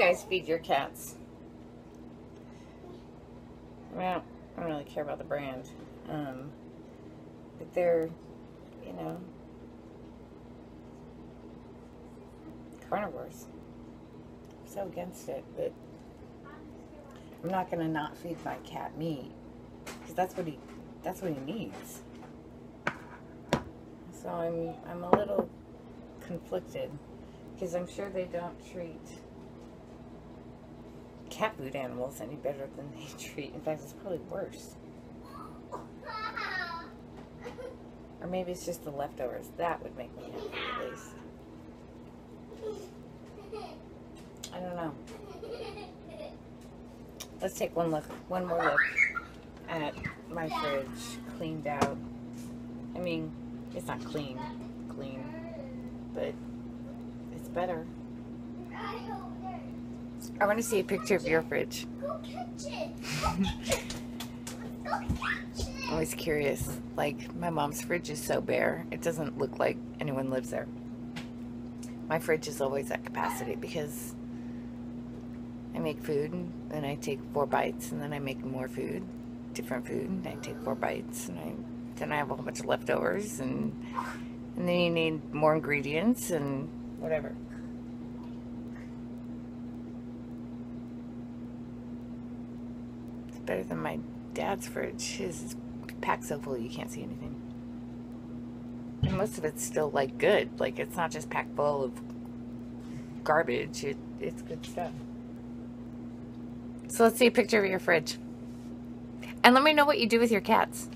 guys feed your cats? Well, I don't really care about the brand. But they're, you know, carnivores. I'm so against it, but I'm not gonna not feed my cat meat because that's what he needs. So I'm a little conflicted because I'm sure they don't treat cat food animals any better than they treat. In fact, it's probably worse. Or maybe it's just the leftovers. That would make me happy at least. I don't know. Let's take one more look at my fridge, cleaned out. I mean, it's not clean, but it's better. I want to see a picture of your fridge. Go catch it. Go catch it. Go catch it. I'm always curious. Like, my mom's fridge is so bare, it doesn't look like anyone lives there. My fridge is always at capacity because I make food and I take 4 bites and then I make more food, different food, and I take 4 bites and then I have a whole bunch of leftovers and then you need more ingredients and whatever. It's better than my dad's fridge. His is packed so full you can't see anything. And most of it's still like good. Like, it's not just packed full of garbage. It's good stuff. So let's see a picture of your fridge. And let me know what you do with your cats.